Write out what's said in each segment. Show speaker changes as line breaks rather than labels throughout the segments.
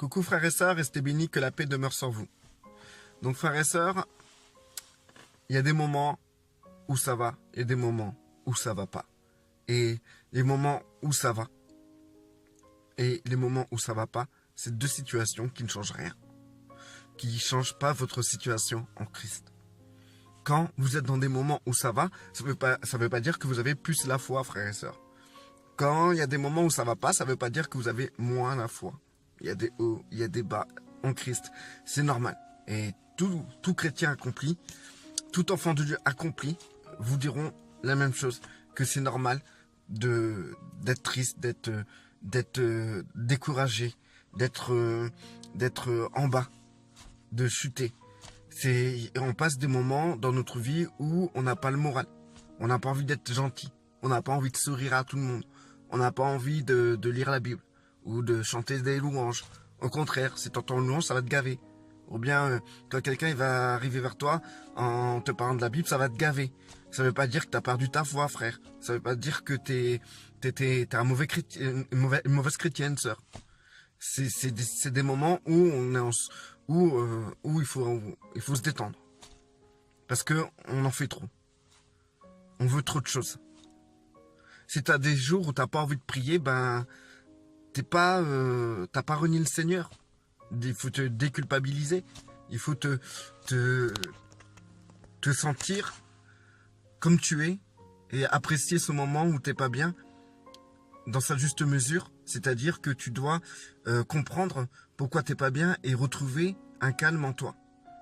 Coucou frères et sœurs, restez bénis, que la paix demeure sur vous. Donc frères et sœurs, il y a des moments où ça va et des moments où ça va pas. Et les moments où ça va et les moments où ça va pas, c'est deux situations qui ne changent rien, qui ne changent pas votre situation en Christ. Quand vous êtes dans des moments où ça va, ça veut pas dire que vous avez plus la foi, frères et sœurs. Quand il y a des moments où ça va pas, ça veut pas dire que vous avez moins la foi. Il y a des hauts, il y a des bas en Christ. C'est normal. Et tout chrétien accompli, tout enfant de Dieu accompli, vous diront la même chose, que c'est normal d'être triste, d'être découragé, d'être en bas, de chuter. On passe des moments dans notre vie où on n'a pas le moral. On n'a pas envie d'être gentil. On n'a pas envie de sourire à tout le monde. On n'a pas envie de lire la Bible ou de chanter des louanges. Au contraire, si tu entends une louange, ça va te gaver. Ou bien, quand quelqu'un va arriver vers toi en te parlant de la Bible, ça va te gaver. Ça veut pas dire que tu as perdu ta foi, frère. Ça veut pas dire que t'es un mauvais chrétien, une mauvaise chrétienne, sœur. C'est des moments où où il faut se détendre. Parce que on en fait trop. On veut trop de choses. Si tu as des jours où tu n'as pas envie de prier, ben t'as pas renié le Seigneur. Il faut te déculpabiliser. Il faut te sentir comme tu es et apprécier ce moment où t'es pas bien dans sa juste mesure. C'est-à-dire que tu dois comprendre pourquoi t'es pas bien et retrouver un calme en toi.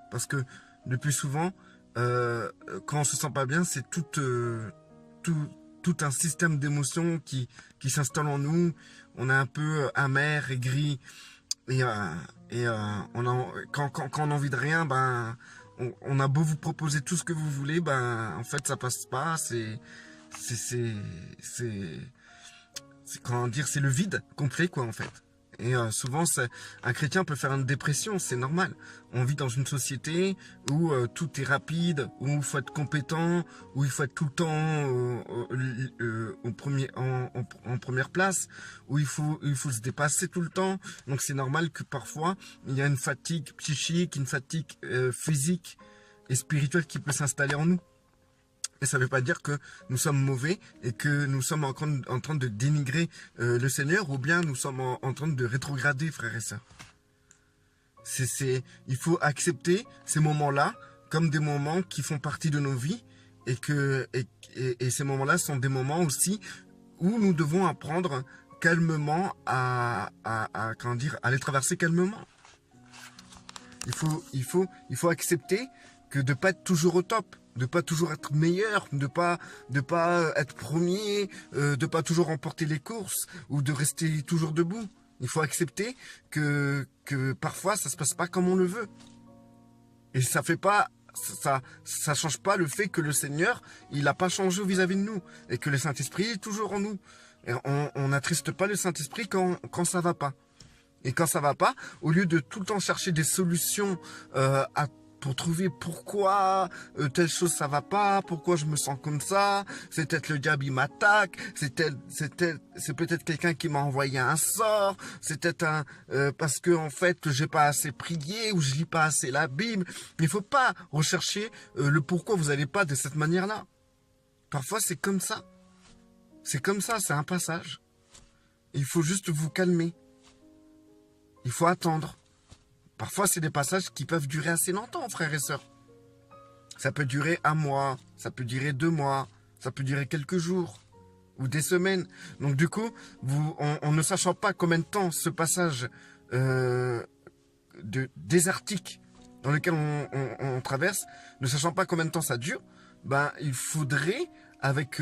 Parce que le plus souvent, quand on se sent pas bien, c'est tout un système d'émotions qui s'installe en nous. On est un peu amer, aigri. Quand on a envie de rien, ben, on a beau vous proposer tout ce que vous voulez, ben, en fait, ça passe pas. Comment dire, c'est le vide complet, quoi, en fait. Et souvent, un chrétien peut faire une dépression, c'est normal. On vit dans une société où tout est rapide, où il faut être compétent, où il faut être tout le temps en première place, où il faut se dépasser tout le temps. Donc c'est normal que parfois, il y a une fatigue psychique, une fatigue physique et spirituelle qui peut s'installer en nous. Et ça ne veut pas dire que nous sommes mauvais et que nous sommes en train de dénigrer le Seigneur ou bien nous sommes en train de rétrograder, frères et sœurs. Il faut accepter ces moments-là comme des moments qui font partie de nos vies et ces moments-là sont des moments aussi où nous devons apprendre calmement à les traverser calmement. Il faut accepter que de ne pas être toujours au top, de pas toujours être meilleur, de pas être premier, de pas toujours remporter les courses ou de rester toujours debout. Il faut accepter que parfois ça se passe pas comme on le veut. Et ça change pas le fait que le Seigneur, il n'a pas changé vis-à-vis de nous et que le Saint-Esprit est toujours en nous. Et on n'attriste pas le Saint-Esprit quand ça va pas. Et quand ça va pas, au lieu de tout le temps chercher des solutions pour trouver pourquoi telle chose ça va pas, pourquoi je me sens comme ça, c'est peut-être le diable il m'attaque, c'est peut-être quelqu'un qui m'a envoyé un sort, c'est peut-être parce que en fait j'ai pas assez prié ou je lis pas assez la Bible. Il faut pas rechercher le pourquoi vous allez pas de cette manière-là. Parfois c'est comme ça. C'est comme ça, c'est un passage. Il faut juste vous calmer. Il faut attendre. Parfois, c'est des passages qui peuvent durer assez longtemps, frères et sœurs. Ça peut durer un mois, ça peut durer 2 mois, ça peut durer quelques jours ou des semaines. Donc du coup, en ne sachant pas combien de temps ce passage désertique dans lequel on traverse, ne sachant pas combien de temps ça dure, ben, il faudrait, avec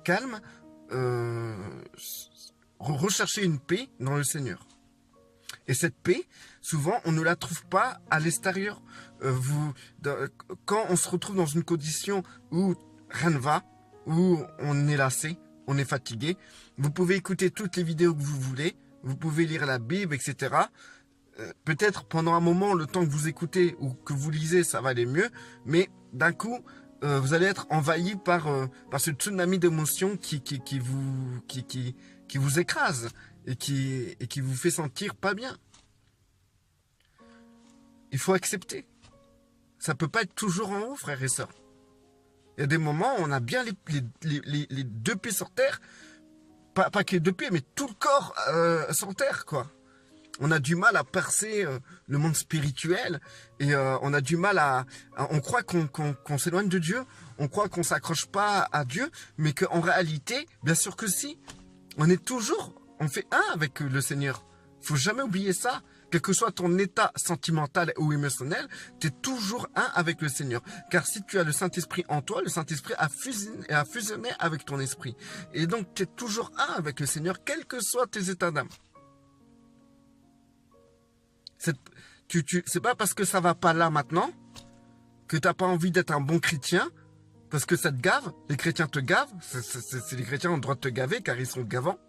calme, rechercher une paix dans le Seigneur. Et cette paix, souvent, on ne la trouve pas à l'extérieur. Quand on se retrouve dans une condition où rien ne va, où on est lassé, on est fatigué, vous pouvez écouter toutes les vidéos que vous voulez, vous pouvez lire la Bible, etc. Peut-être pendant un moment, le temps que vous écoutez ou que vous lisez, ça va aller mieux, mais d'un coup, vous allez être envahi par ce tsunami d'émotions qui vous écrase et qui vous fait sentir pas bien. il faut accepter. Ça peut pas être toujours en haut, frères et sœurs. Il y a des moments où on a bien les deux pieds sur terre. Pas que les deux pieds, mais tout le corps sur terre, quoi. On a du mal à percer le monde spirituel et on a du mal on croit qu'on s'éloigne de Dieu, on croit qu'on s'accroche pas à Dieu, mais qu'en réalité, bien sûr que si, on fait un avec le Seigneur. Il faut jamais oublier ça. Quel que soit ton état sentimental ou émotionnel, tu es toujours un avec le Seigneur. Car si tu as le Saint-Esprit en toi, le Saint-Esprit a fusionné avec ton esprit. Et donc, tu es toujours un avec le Seigneur, quels que soient tes états d'âme. C'est pas parce que ça va pas là maintenant que t'as pas envie d'être un bon chrétien, parce que ça te gave, les chrétiens te gavent, les chrétiens ont le droit de te gaver car ils sont gavants.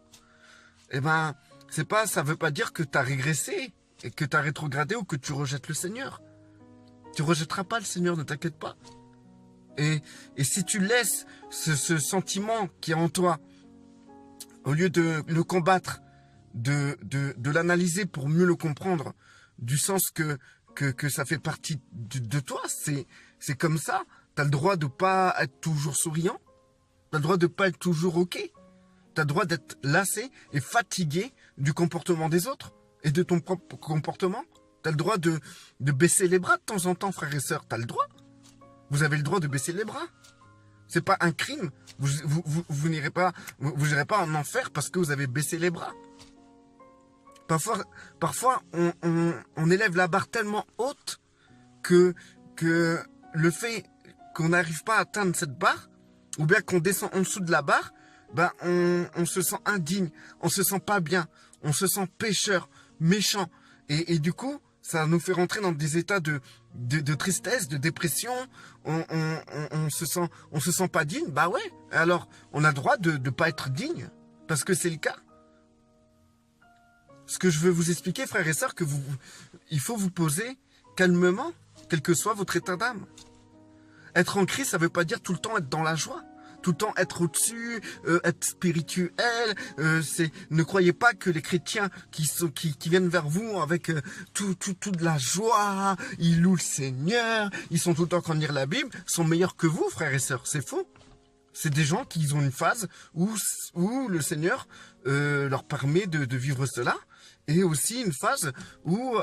Eh ben, ça veut pas dire que t'as régressé, et que t'as rétrogradé ou que tu rejettes le Seigneur. Tu rejetteras pas le Seigneur, ne t'inquiète pas. Et si tu laisses ce sentiment qui est en toi, au lieu de le combattre, de l'analyser pour mieux le comprendre, du sens que ça fait partie de toi, c'est comme ça. T'as le droit de pas être toujours souriant, t'as le droit de pas être toujours ok, t'as le droit d'être lassé et fatigué du comportement des autres et de ton propre comportement. T'as le droit de baisser les bras de temps en temps, frères et sœurs, t'as le droit. Vous avez le droit de baisser les bras. C'est pas un crime. Vous n'irez pas en enfer parce que vous avez baissé les bras. Parfois on élève la barre tellement haute que le fait qu'on n'arrive pas à atteindre cette barre, ou bien qu'on descend en dessous de la barre, ben on se sent indigne, on se sent pas bien, on se sent pécheur, méchant. Et du coup, ça nous fait rentrer dans des états de tristesse, de dépression. On se sent pas digne. Bah ouais. Alors, on a le droit de pas être digne, parce que c'est le cas. Ce que je veux vous expliquer, frères et sœurs, il faut vous poser calmement, quel que soit votre état d'âme. Être en Christ, ça veut pas dire tout le temps être dans la joie. Tout le temps être au-dessus, être spirituel. Ne croyez pas que les chrétiens qui viennent vers vous avec toute la joie, ils louent le Seigneur, ils sont tout le temps en train de lire la Bible, sont meilleurs que vous, frères et sœurs. C'est faux. C'est des gens qui ont une phase où le Seigneur leur permet de vivre cela, et aussi une phase où...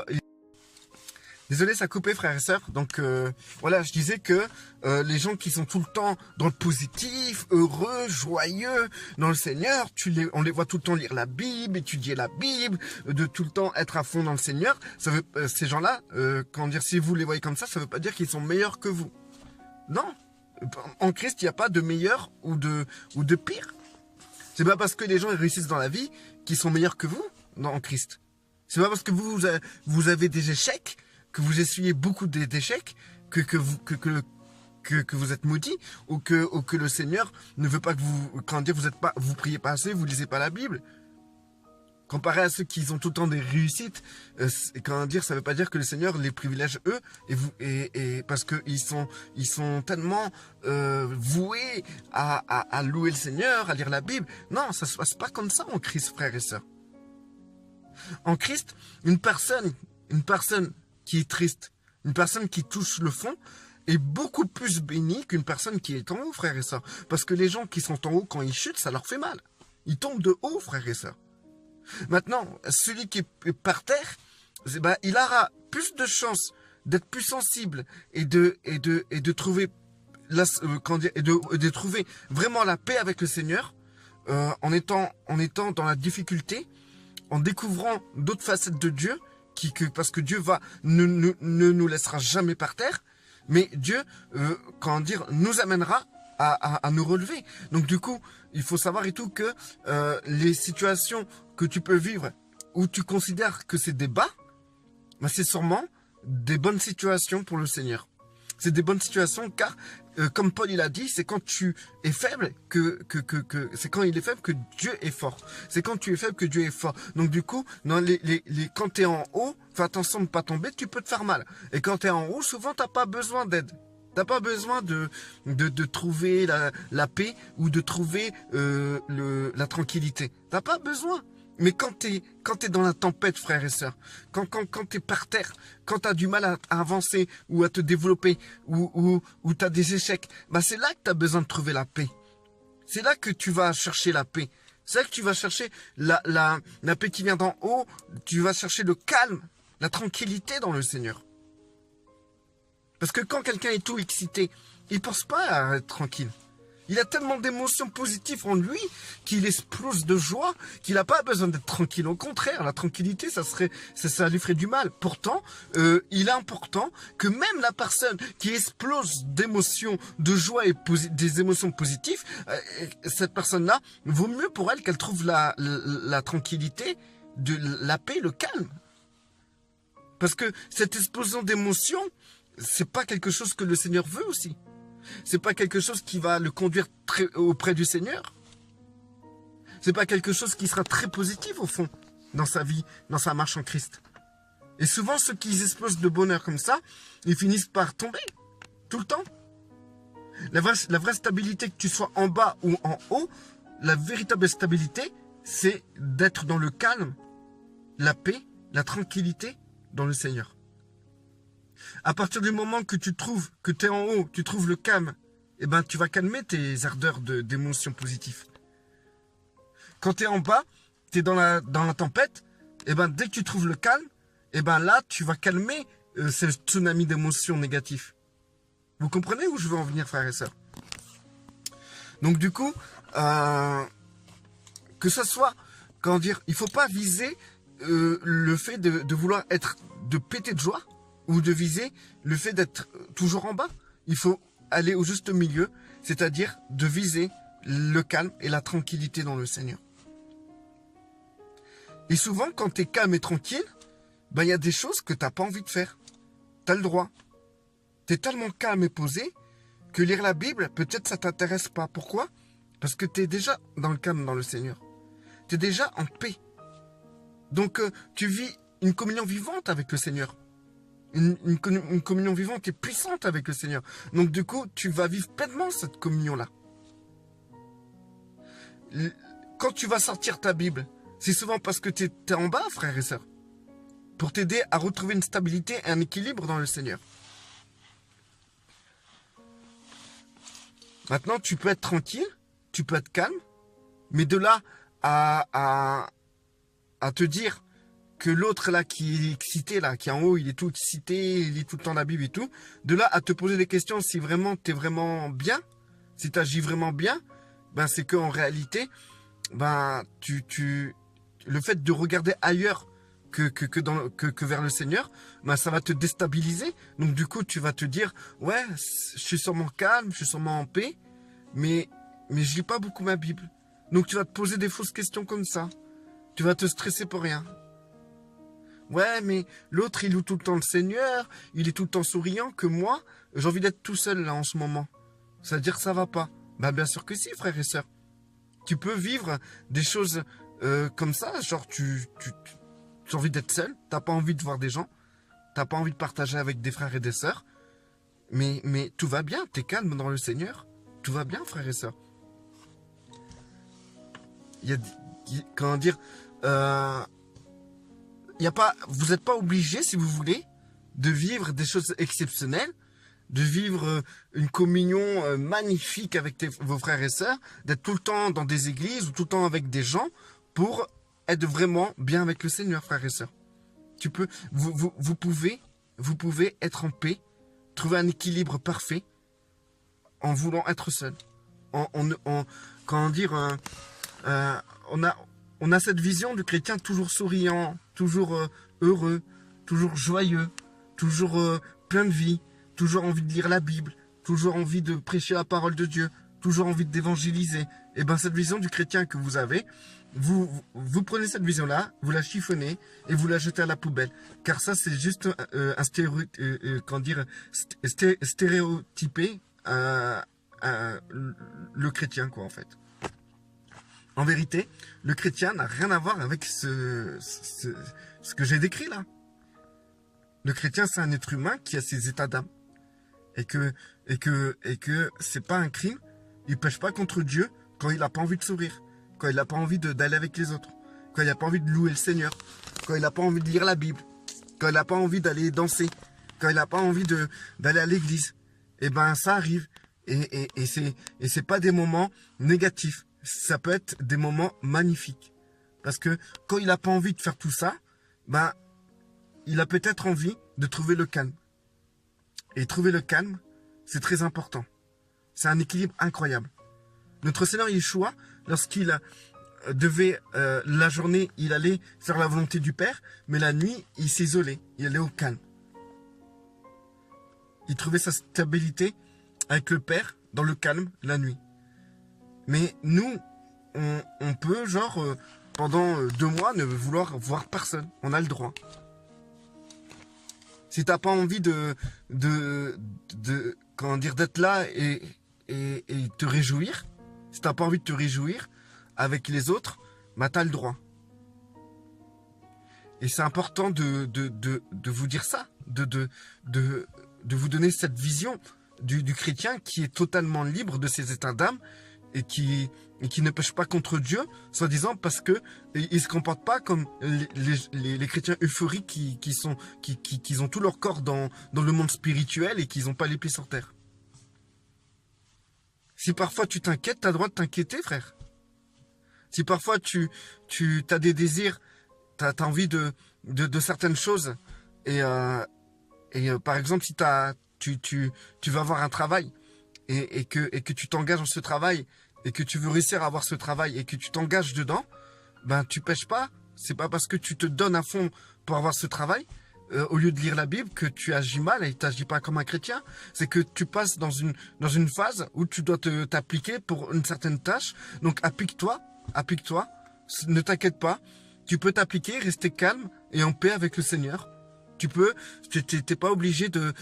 Désolé, ça a coupé, frères et sœurs. Donc voilà, je disais que les gens qui sont tout le temps dans le positif, heureux, joyeux dans le Seigneur, on les voit tout le temps lire la Bible, étudier la Bible, de tout le temps être à fond dans le Seigneur. Ces gens-là, si vous les voyez comme ça veut pas dire qu'ils sont meilleurs que vous. Non, en Christ, il n'y a pas de meilleur ou de pire. C'est pas parce que les gens réussissent dans la vie qu'ils sont meilleurs que vous en Christ. C'est pas parce que vous avez des échecs, que vous essuyez beaucoup d'échecs, que vous êtes maudit, ou que le Seigneur ne veut pas que vous priez pas assez, vous lisez pas la Bible. Comparé à ceux qui ont tout le temps des réussites, ça veut pas dire que le Seigneur les privilège eux, et parce que ils sont tellement voués à louer le Seigneur, à lire la Bible. Non, ça se passe pas comme ça en Christ, frères et sœurs. En Christ, une personne qui est triste, une personne qui touche le fond, est beaucoup plus bénie qu'une personne qui est en haut, frères et sœurs. Parce que les gens qui sont en haut, quand ils chutent, ça leur fait mal. Ils tombent de haut, frères et sœurs. Maintenant, celui qui est par terre, il aura plus de chances d'être plus sensible et de trouver de trouver vraiment la paix avec le Seigneur en étant dans la difficulté, en découvrant d'autres facettes de Dieu, parce que Dieu ne nous laissera jamais par terre, mais Dieu, nous amènera à nous relever. Donc du coup, il faut savoir et tout que les situations que tu peux vivre où tu considères que c'est des bas, c'est sûrement des bonnes situations pour le Seigneur. C'est des bonnes situations car, comme Paul il a dit, c'est quand tu es faible c'est quand il est faible que Dieu est fort. C'est quand tu es faible que Dieu est fort. Donc du coup, quand tu es en haut, fais attention de ne pas tomber, tu peux te faire mal. Et quand tu es en haut, souvent tu n'as pas besoin d'aide. T'as pas besoin de trouver la paix ou de trouver la tranquillité. T'as pas besoin. Mais quand t'es dans la tempête, frères et sœurs, quand t'es par terre, quand t'as du mal à avancer ou à te développer, ou t'as des échecs, bah c'est là que t'as besoin de trouver la paix. C'est là que tu vas chercher la paix. C'est là que tu vas chercher la paix qui vient d'en haut. Tu vas chercher le calme, la tranquillité dans le Seigneur. Parce que quand quelqu'un est tout excité, il pense pas à être tranquille. Il a tellement d'émotions positives en lui qu'il explose de joie qu'il n'a pas besoin d'être tranquille. Au contraire, la tranquillité, ça lui ferait du mal. Pourtant, il est important que même la personne qui explose d'émotions, de joie et des émotions positives, cette personne-là, vaut mieux pour elle qu'elle trouve la tranquillité, la paix, le calme. Parce que cette explosion d'émotions, c'est pas quelque chose que le Seigneur veut aussi. C'est pas quelque chose qui va le conduire auprès du Seigneur. C'est pas quelque chose qui sera très positif au fond dans sa vie, dans sa marche en Christ. Et souvent ceux qui explosent de bonheur comme ça, ils finissent par tomber tout le temps. La vraie stabilité, que tu sois en bas ou en haut, la véritable stabilité, c'est d'être dans le calme, la paix, la tranquillité dans le Seigneur. À partir du moment que tu trouves que tu es en haut, tu trouves le calme, eh ben, tu vas calmer tes ardeurs d'émotions positives. Quand tu es en bas, tu es dans la tempête, eh ben, dès que tu trouves le calme, eh ben, là, tu vas calmer ce tsunami d'émotions négatives. Vous comprenez où je veux en venir, frères et sœurs? Donc du coup, que ce soit, comment dire, il ne faut pas viser le fait de vouloir de péter de joie, ou de viser le fait d'être toujours en bas. Il faut aller au juste milieu, c'est-à-dire de viser le calme et la tranquillité dans le Seigneur. Et souvent, quand tu es calme et tranquille, ben, y a des choses que tu n'as pas envie de faire. Tu as le droit. Tu es tellement calme et posé que lire la Bible, peut-être ça ne t'intéresse pas. Pourquoi? Parce que tu es déjà dans le calme dans le Seigneur. Tu es déjà en paix. Donc, tu vis une communion vivante avec le Seigneur. Une communion vivante et puissante avec le Seigneur. Donc du coup, tu vas vivre pleinement cette communion-là. Quand tu vas sortir ta Bible, c'est souvent parce que tu es en bas, frères et sœurs. Pour t'aider à retrouver une stabilité et un équilibre dans le Seigneur. Maintenant, tu peux être tranquille, tu peux être calme, mais de là à te dire que l'autre là qui est excité, là, qui est en haut, il est tout excité, il lit tout le temps la Bible et tout, de là à te poser des questions si vraiment tu es vraiment bien, si tu agis vraiment bien, ben c'est qu'en réalité, ben le fait de regarder ailleurs que vers le Seigneur, ben ça va te déstabiliser. Donc du coup, tu vas te dire, ouais, je suis sûrement calme, je suis sûrement en paix, mais je lis pas beaucoup ma Bible. Donc tu vas te poser des fausses questions comme ça. Tu vas te stresser pour rien. Ouais, mais l'autre, il loue tout le temps le Seigneur, il est tout le temps souriant, que moi, j'ai envie d'être tout seul là en ce moment. C'est-à-dire que ça va pas. Bah bien sûr que si, frères et sœurs. Tu peux vivre des choses comme ça, genre tu as envie d'être seul, t'as pas envie de voir des gens, t'as pas envie de partager avec des frères et des sœurs, mais tout va bien, t'es calme dans le Seigneur, tout va bien, frères et sœurs. Comment dire, vous n'êtes pas obligé, si vous voulez, de vivre des choses exceptionnelles, de vivre une communion magnifique avec vos frères et sœurs, d'être tout le temps dans des églises ou tout le temps avec des gens pour être vraiment bien avec le Seigneur, frères et sœurs. Vous pouvez être en paix, trouver un équilibre parfait en voulant être seul. Comment dire, on a cette vision du chrétien toujours souriant, toujours heureux, toujours joyeux, toujours plein de vie, toujours envie de lire la Bible, toujours envie de prêcher la parole de Dieu, toujours envie d'évangéliser. Et bien cette vision du chrétien que vous avez, vous prenez cette vision-là, vous la chiffonnez et vous la jetez à la poubelle. Car ça, c'est juste un stéréotypé le chrétien, quoi, en fait. En vérité, le chrétien n'a rien à voir avec ce que j'ai décrit là. Le chrétien, c'est un être humain qui a ses états d'âme. Et que c'est pas un crime. Il pêche pas contre Dieu quand il n'a pas envie de sourire, quand il n'a pas envie d'aller avec les autres. quand il n'a pas envie de louer le Seigneur, quand il n'a pas envie de lire la Bible, quand il n'a pas envie d'aller danser, quand il n'a pas envie d'aller à l'église. Eh ben, ça arrive. Et c'est pas des moments négatifs. Ça peut être des moments magnifiques. Parce que quand il n'a pas envie de faire tout ça, ben, il a peut-être envie de trouver le calme. Et trouver le calme, c'est très important. C'est un équilibre incroyable. Notre Seigneur Yeshua, lorsqu'il devait, la journée, il allait faire la volonté du Père, mais la nuit, il s'isolait, il allait au calme. Il trouvait sa stabilité avec le Père dans le calme la nuit. Mais nous, on peut, genre, pendant 2 mois, ne vouloir voir personne. On a le droit. Si t'as pas envie comment dire, d'être là et te réjouir, si t'as pas envie de te réjouir avec les autres, bah t'as le droit. Et c'est important de vous dire ça, de vous donner cette vision du chrétien qui est totalement libre de ses états d'âme et qui ne pêche pas contre Dieu, soi-disant parce que ils se comportent pas comme les chrétiens euphoriques qui ont tout leur corps dans le monde spirituel et qui n'ont pas les pieds sur terre. Si parfois tu t'inquiètes, tu as le droit de t'inquiéter, frère. Si parfois tu as des désirs, tu as envie de certaines choses, et par exemple, si tu vas avoir un travail, et que tu t'engages dans ce travail, et que tu veux réussir à avoir ce travail, et que tu t'engages dedans, ben tu pêches pas. C'est pas parce que tu te donnes à fond pour avoir ce travail, au lieu de lire la Bible, que tu agis mal et tu n'agis pas comme un chrétien. C'est que tu passes dans une phase où tu dois t'appliquer pour une certaine tâche. Donc applique-toi, ne t'inquiète pas. Tu peux t'appliquer, rester calme et en paix avec le Seigneur. Tu t'es pas obligé de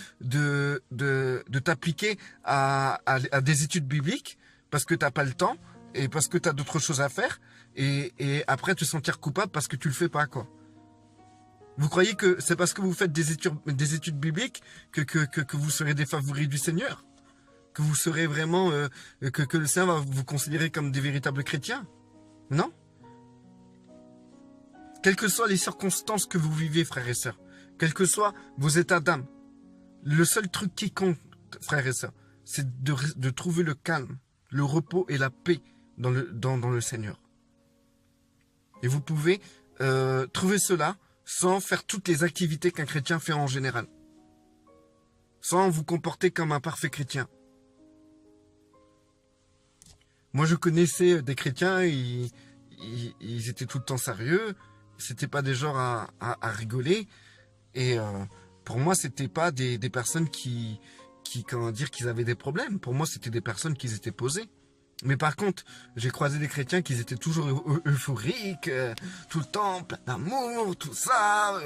t'appliquer à des études bibliques parce que t'as pas le temps et parce que tu as d'autres choses à faire et après te sentir coupable parce que tu le fais pas, quoi. Vous croyez que c'est parce que vous faites des études bibliques que vous serez des favoris du Seigneur? Que vous serez vraiment, que le Seigneur va vous considérer comme des véritables chrétiens? Non? Quelles que soient les circonstances que vous vivez, frères et sœurs, quels que soient vos états d'âme, le seul truc qui compte, frères et sœurs, c'est de trouver le calme, le repos et la paix dans le Seigneur. Et vous pouvez trouver cela sans faire toutes les activités qu'un chrétien fait en général. Sans vous comporter comme un parfait chrétien. Moi, je connaissais des chrétiens, ils étaient tout le temps sérieux. C'était pas des genres à rigoler. Et pour moi, c'était pas des personnes qui comment dire, qu'ils avaient des problèmes. Pour moi, c'était des personnes qui étaient posées. Mais par contre, j'ai croisé des chrétiens qui étaient toujours euphoriques, tout le temps, plein d'amour, tout ça,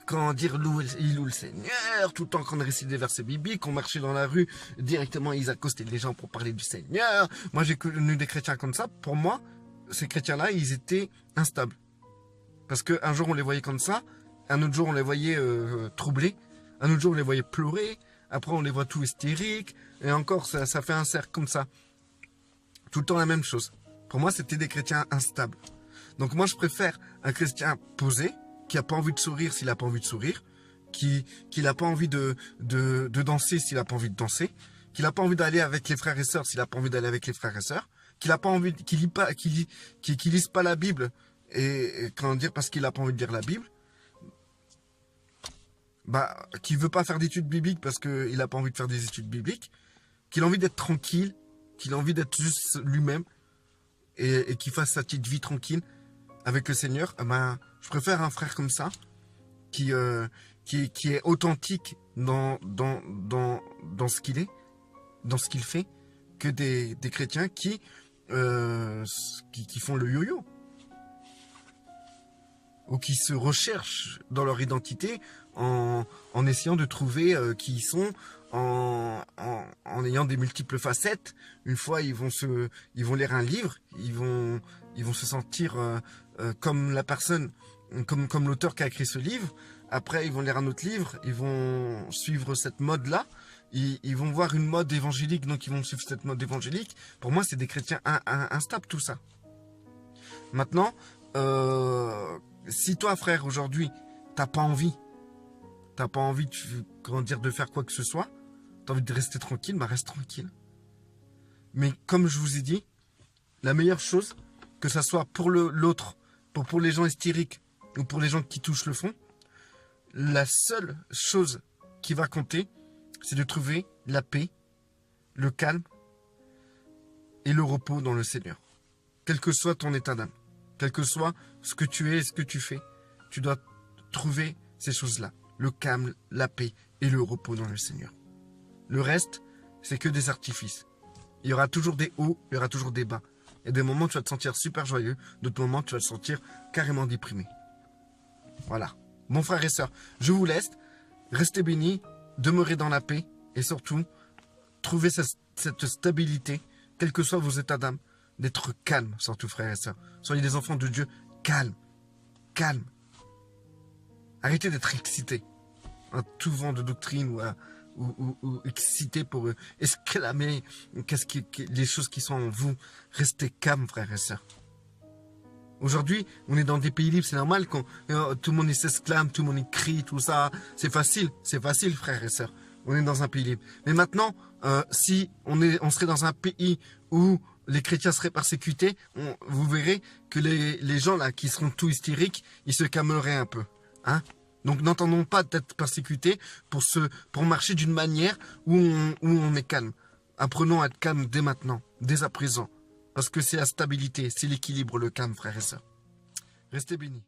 comment dire, ils louent le Seigneur, tout le temps qu'on récitait des versets bibliques, qu'on marchait dans la rue, directement ils accostaient les gens pour parler du Seigneur. Moi, j'ai connu des chrétiens comme ça. Pour moi, ces chrétiens-là, ils étaient instables. Parce qu'un jour, on les voyait comme ça, un autre jour, on les voyait troublés, un autre jour, on les voyait pleurer, après, on les voit tout hystériques, et encore, ça fait un cercle comme ça. Tout le temps la même chose. Pour moi, c'était des chrétiens instables. Donc moi, je préfère un chrétien posé, qui n'a pas envie de sourire s'il n'a pas envie de sourire, qui n'a pas envie de danser s'il n'a pas envie de danser, qui n'a pas envie d'aller avec les frères et sœurs s'il n'a pas envie d'aller avec les frères et sœurs, qui n'a pas envie, qui lise pas la Bible et comment dire, parce qu'il n'a pas envie de lire la Bible, bah, qui veut pas faire d'études bibliques parce qu'il n'a pas envie de faire des études bibliques, qu'il a envie d'être tranquille, qu'il a envie d'être juste lui-même et qu'il fasse sa petite vie tranquille avec le Seigneur, ben, je préfère un frère comme ça qui est authentique dans ce qu'il est, dans ce qu'il fait, que des chrétiens qui font le yo-yo ou qui se recherchent dans leur identité en essayant de trouver qui ils sont, en ayant des multiples facettes. Une fois, ils vont lire un livre, ils vont se sentir comme la personne, comme l'auteur qui a écrit ce livre. Après, ils vont lire un autre livre, ils vont suivre cette mode-là. Ils vont voir une mode évangélique, donc ils vont suivre cette mode évangélique. Pour moi, c'est des chrétiens instables, tout ça. Maintenant, si toi, frère, aujourd'hui, t'as pas envie, comment dire, de faire quoi que ce soit, t'as envie de rester tranquille, bah reste tranquille. Mais comme je vous ai dit, la meilleure chose, que ça soit pour l'autre, pour les gens hystériques ou pour les gens qui touchent le fond, la seule chose qui va compter, c'est de trouver la paix, le calme et le repos dans le Seigneur. Quel que soit ton état d'âme, quel que soit ce que tu es et ce que tu fais, tu dois trouver ces choses-là. Le calme, la paix et le repos dans le Seigneur. Le reste, c'est que des artifices. Il y aura toujours des hauts, il y aura toujours des bas. Il y a des moments où tu vas te sentir super joyeux, d'autres moments où tu vas te sentir carrément déprimé. Voilà. Mon frère et sœur, je vous laisse. Restez bénis, demeurez dans la paix et surtout, trouvez cette stabilité, quels que soient vos états d'âme, d'être calme, surtout frères et sœurs. Soyez des enfants de Dieu, calme, calme. Arrêtez d'être excités. Un tout vent de doctrine ou excité pour exclamer les choses qui sont en vous. Restez calme, frères et sœurs. Aujourd'hui, on est dans des pays libres, c'est normal quand tout le monde s'exclame, tout le monde crie, tout ça. C'est facile, frères et sœurs. On est dans un pays libre. Mais maintenant, si on serait dans un pays où les chrétiens seraient persécutés, vous verrez que les gens là qui seront tout hystériques, ils se calmeraient un peu. Hein? Donc n'entendons pas d'être persécutés pour marcher d'une manière où on est calme. Apprenons à être calme dès maintenant, dès à présent. Parce que c'est la stabilité, c'est l'équilibre, le calme, frères et sœurs. Restez bénis.